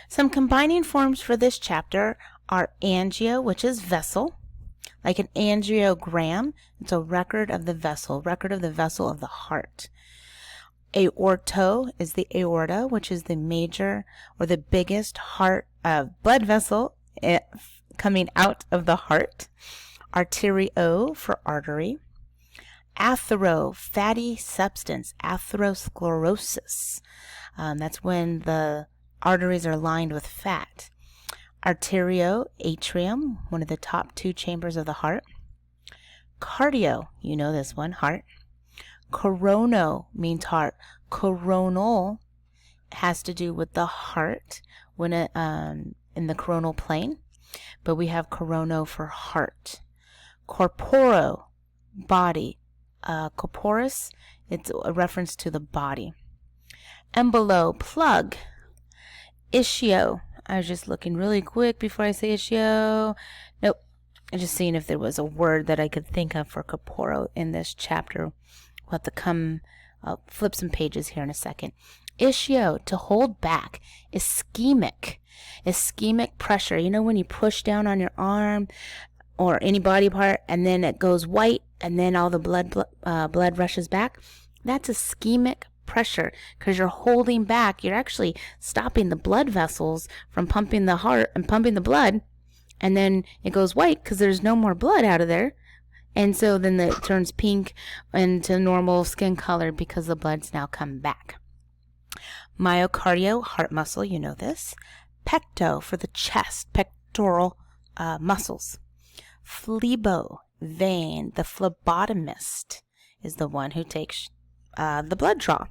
Some combining forms for this chapter are angio, which is vessel, like an angiogram. It's a record of the vessel of the heart. Aorto is the aorta, which is the major or the biggest heart blood vessel coming out of the heart. Arterio for artery. Athero, fatty substance, atherosclerosis. That's when the arteries are lined with fat. Arterio, atrium, one of the top two chambers of the heart. Cardio, you know this one, heart. Corono means heart. Coronal has to do with the heart when it, in the coronal plane, but we have corono for heart. Corporo, body. Corporus, it's a reference to the body. Embolo, plug. Ischio, I was just looking really quick before I say ischio. Nope, I'm just seeing if there was a word that I could think of for corporo in this chapter. We'll have to I'll flip some pages here in a second. Ischio, to hold back. Ischemic pressure. You know when you push down on your arm or any body part and then it goes white and then all the blood rushes back? That's ischemic pressure because you're holding back. You're actually stopping the blood vessels from pumping the heart and pumping the blood, and then it goes white because there's no more blood out of there. And so then it turns pink into normal skin color because the blood's now come back. Myocardio, heart muscle, you know this. Pecto for the chest, pectoral muscles. Phlebo, vein. The phlebotomist is the one who takes the blood draw.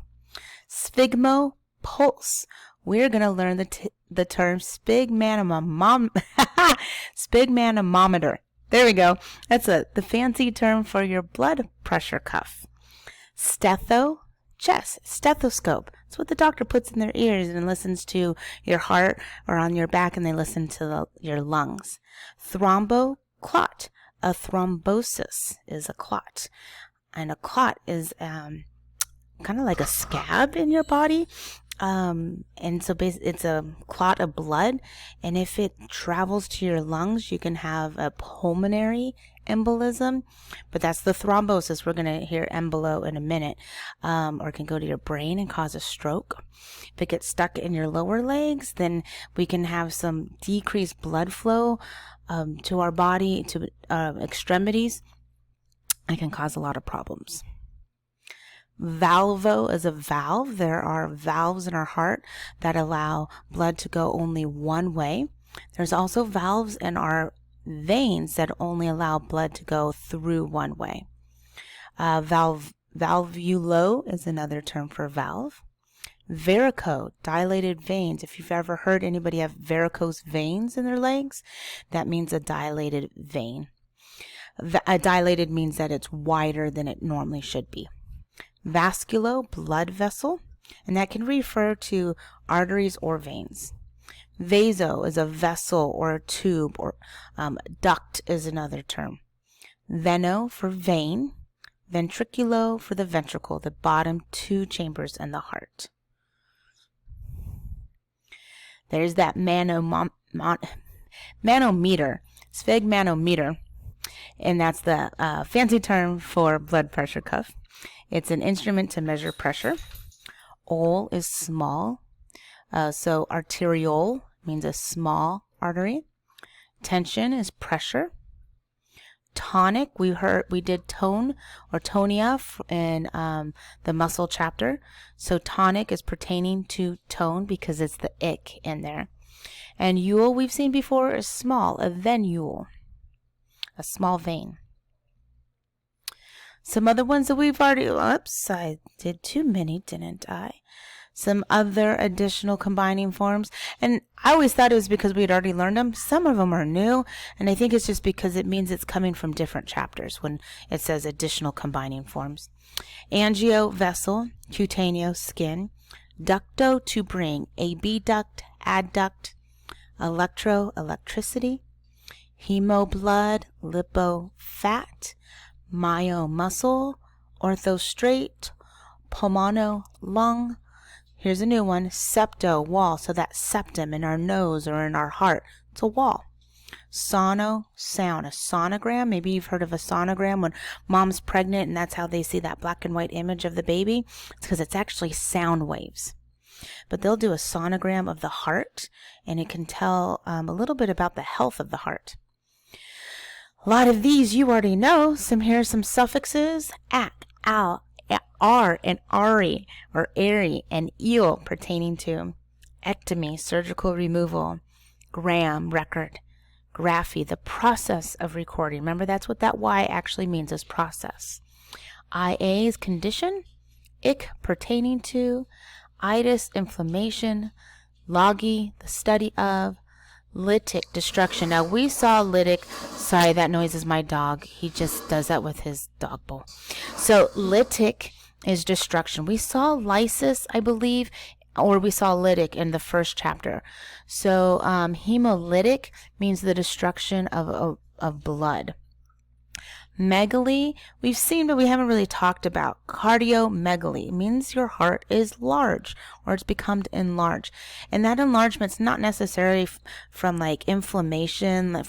Sphygmo, pulse. We're going to learn the term sphygmanometer. There we go. That's the fancy term for your blood pressure cuff. Stetho, chest, stethoscope. It's what the doctor puts in their ears and listens to your heart, or on your back and they listen to your lungs. Thrombo, clot. A thrombosis is a clot. And a clot is kind of like a scab in your body. And so it's a clot of blood, and if it travels to your lungs, you can have a pulmonary embolism, but that's the thrombosis. We're going to hear embolo in a minute, or it can go to your brain and cause a stroke. If it gets stuck in your lower legs, then we can have some decreased blood flow to our body, to extremities. It can cause a lot of problems. Valvo is a valve. There are valves in our heart that allow blood to go only one way. There's also valves in our veins that only allow blood to go through one way. Valvulo is another term for valve. Varico, dilated veins. If you've ever heard anybody have varicose veins in their legs, that means a dilated vein. Dilated means that it's wider than it normally should be. Vasculo, blood vessel, and that can refer to arteries or veins. Vaso is a vessel or a tube, or duct is another term. Veno for vein. Ventriculo for the ventricle, the bottom two chambers in the heart. There's that manometer, sphygmanometer, and that's the fancy term for blood pressure cuff. It's an instrument to measure pressure. Ol is small, so arteriole means a small artery. Tension is pressure. Tonic, we did tone or tonia in the muscle chapter. So tonic is pertaining to tone because it's the ick in there. And ule, we've seen before, is small, a venule, a small vein. Some other ones that we've already, oops, I did too many, didn't I? Some other additional combining forms. And I always thought it was because we had already learned them. Some of them are new, and I think it's just because it means it's coming from different chapters when it says additional combining forms. Angio, vessel. Cutaneo, skin. Ducto, to bring. AB duct, adduct. Electro, electricity. Hemo, blood. Lipo, fat. Myo, muscle. Ortho, straight. Pulmono, lung. Here's a new one, septo, wall. So that septum in our nose or in our heart, it's a wall. Sono, sound, a sonogram. Maybe you've heard of a sonogram when mom's pregnant and that's how they see that black and white image of the baby. It's because it's actually sound waves. But they'll do a sonogram of the heart, and it can tell a little bit about the health of the heart. A lot of these you already know. Here's some suffixes: ak, al, ar, and ari, or airy, and eel, pertaining to ectomy, surgical removal, gram, record, graphy, the process of recording. Remember, that's what that Y actually means, is process. IA is condition, ick, pertaining to, itis, inflammation, logi, the study of, lytic, destruction. Now we saw lytic, sorry, that noise is my dog. He just does that with his dog bowl. So lytic is destruction. We saw lysis, I believe, or we saw lytic in the first chapter. So hemolytic means the destruction of blood. Megaly, we've seen, but we haven't really talked about. Cardiomegaly means your heart is large, or it's become enlarged. And that enlargement's not necessarily from like inflammation,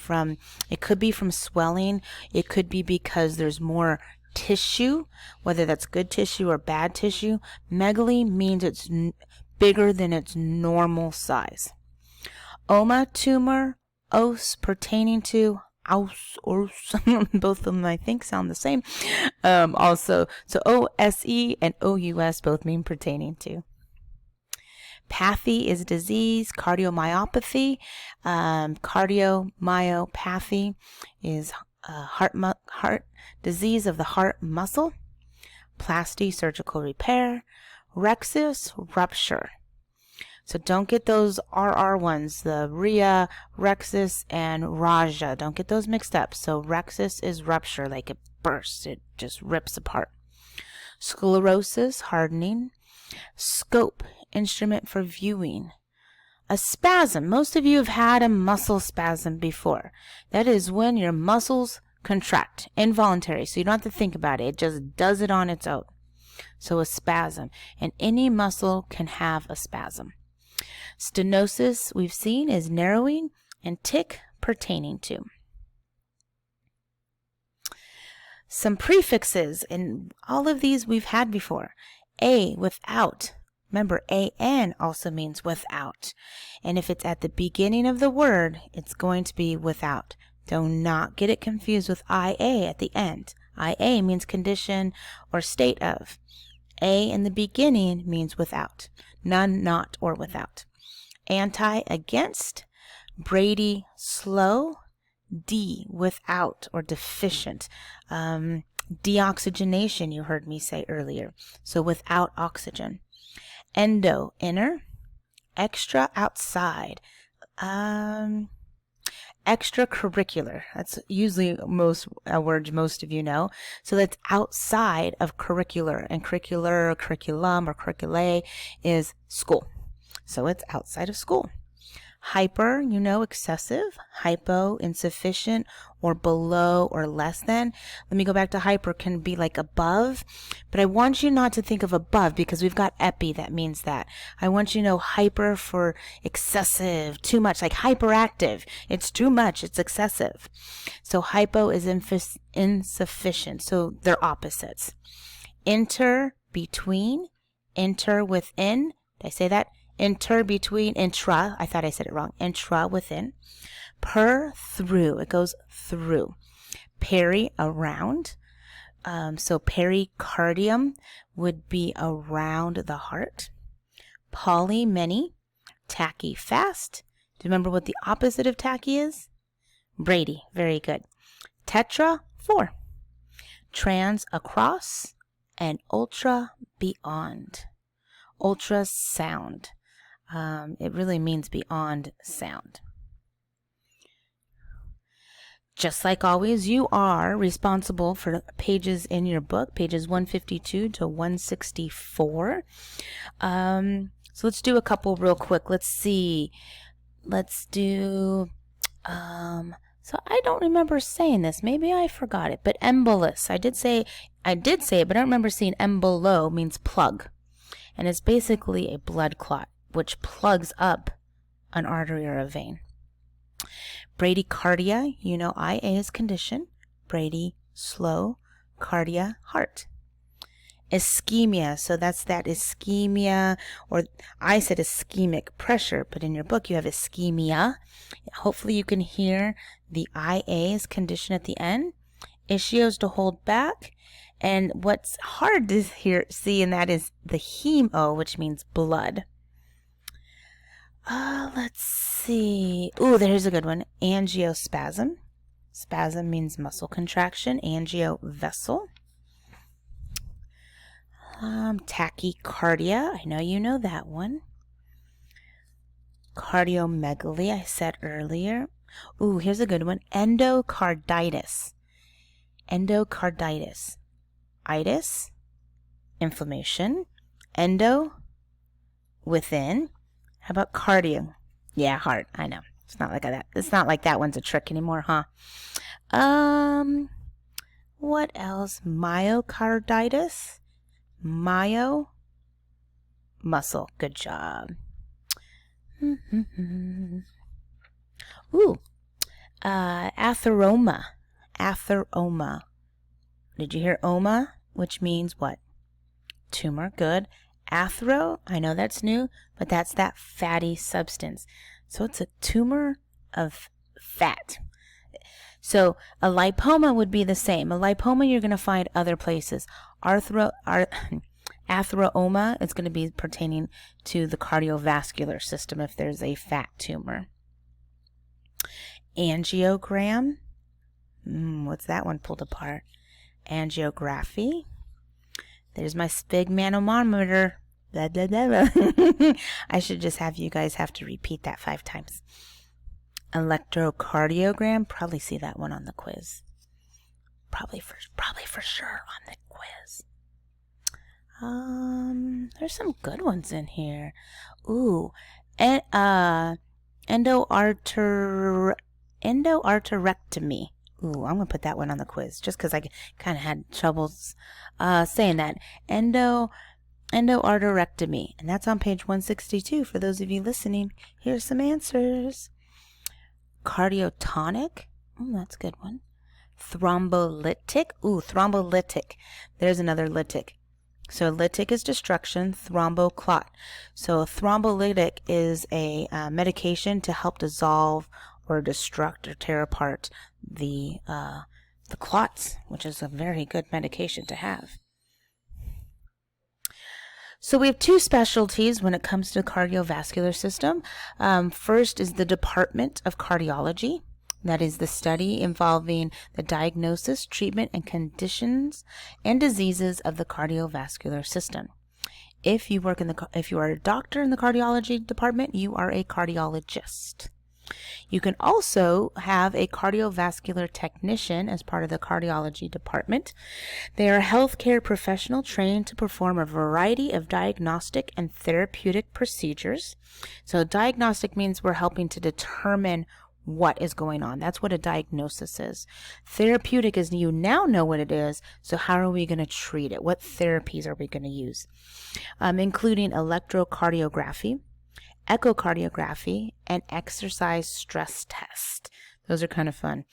it could be from swelling. It could be because there's more tissue, whether that's good tissue or bad tissue. Megaly means it's bigger than its normal size. Oma, tumor, os, pertaining to, aus, ors, both of them I think sound the same. Also, so OSE and OUS both mean pertaining to. Pathy is disease. Cardiomyopathy, cardiomyopathy is heart disease of the heart muscle. Plasty, surgical repair. Rhexis, rupture. So don't get those RR ones, the Rhea, Rhexis, and Raja. Don't get those mixed up. So Rhexis is rupture, like it bursts. It just rips apart. Sclerosis, hardening. Scope, instrument for viewing. A spasm. Most of you have had a muscle spasm before. That is when your muscles contract, involuntary. So you don't have to think about it. It just does it on its own. So a spasm. And any muscle can have a spasm. Stenosis, we've seen, is narrowing, and tic, pertaining to. Some prefixes, and all of these we've had before. A, without. Remember, an also means without. And if it's at the beginning of the word, it's going to be without. Do not get it confused with IA at the end. IA means condition or state of. A in the beginning means without. None, not, or without. Anti, against. Brady, slow. D, without or deficient. Deoxygenation, you heard me say earlier. So without oxygen. Endo, inner. Extra, outside. Extracurricular. That's usually a word most of you know. So that's outside of curricular. And curricular, curriculum, or curriculae is school. So it's outside of school. Hyper, you know, excessive. Hypo, insufficient, or below or less than. Let me go back to hyper, can be like above. But I want you not to think of above because we've got epi that means that. I want you to know hyper for excessive, too much, like hyperactive. It's too much, it's excessive. So hypo is insufficient. So they're opposites. Inter, between. Inter, within. Did I say that? Inter, between. Intra, I thought I said it wrong. Intra, within. Per, through. It goes through. Peri, around. So pericardium would be around the heart. Poly, many. Tachy, fast. Do you remember what the opposite of tachy is? Brady, very good. Tetra, 4. Trans, across. And ultra, beyond. Ultrasound. It really means beyond sound. Just like always, you are responsible for pages in your book, pages 152 to 164. So let's do a couple real quick. Let's see. Let's do, so I don't remember saying this. Maybe I forgot it, but embolus. I did say it, but I don't remember seeing embolo means plug. and it's basically a blood clot which plugs up an artery or a vein. Bradycardia, you know, IA is condition. Brady, slow. Cardia, heart. Ischemia, so that's that ischemia, or I said ischemic pressure, but in your book you have ischemia. Hopefully you can hear the IA's condition at the end. Ischios to hold back, and what's hard to see in that is the hemo, which means blood. Let's see. Ooh, there's a good one. Angiospasm. Spasm means muscle contraction. Angio, vessel. Tachycardia, I know you know that one. Cardiomegaly, I said earlier. Ooh, here's a good one. Endocarditis. Endocarditis. Itis, inflammation. Endo, within. How about cardio? Yeah, heart, I know. It's not like that. It's not like that one's a trick anymore, huh? What else? Myocarditis. Myo, muscle. Good job. Ooh, atheroma. Atheroma. Did you hear oma? Which means what? Tumor. Good. Athero, I know that's new, but that's that fatty substance. So it's a tumor of fat. So a lipoma would be the same. A lipoma you're going to find other places. Atheroma is going to be pertaining to the cardiovascular system if there's a fat tumor. Angiogram. What's that one pulled apart? Angiography. There's my sphygmomanometer. Blah, blah, blah, blah. I should just have you guys have to repeat that 5 times. Electrocardiogram. Probably see that one on the quiz. Probably for sure on the quiz. There's some good ones in here. Ooh, and endoarterectomy. Ooh, I'm gonna put that one on the quiz just because I kind of had troubles saying that. Endoarterectomy, and that's on page 162 for those of you listening. Here's some answers. Cardiotonic. That's a good one. Thrombolytic. Ooh, thrombolytic. There's another lytic. So lytic is destruction, thromboclot. So a thrombolytic is a medication to help dissolve or destruct or tear apart the clots, which is a very good medication to have. So we have 2 specialties when it comes to the cardiovascular system. First is the Department of Cardiology. That is the study involving the diagnosis, treatment, and conditions and diseases of the cardiovascular system. If you are a doctor in the cardiology department, you are a cardiologist. You can also have a cardiovascular technician as part of the cardiology department. They are a healthcare professional trained to perform a variety of diagnostic and therapeutic procedures. So diagnostic means we're helping to determine what is going on. That's what a diagnosis is. Therapeutic is you now know what it is, so how are we going to treat it? What therapies are we going to use? Including electrocardiography, echocardiography, and exercise stress test. Those are kind of fun.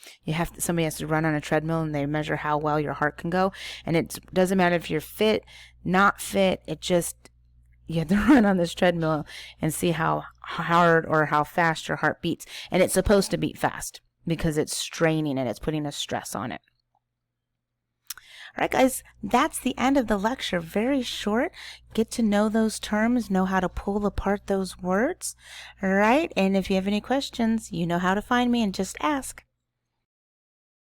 Somebody has to run on a treadmill and they measure how well your heart can go, and it doesn't matter if you're fit, not fit, you have to run on this treadmill and see how hard or how fast your heart beats. And it's supposed to beat fast because it's straining and it's putting a stress on it. All right, guys, that's the end of the lecture. Very short. Get to know those terms, know how to pull apart those words. All right, and if you have any questions, you know how to find me and just ask.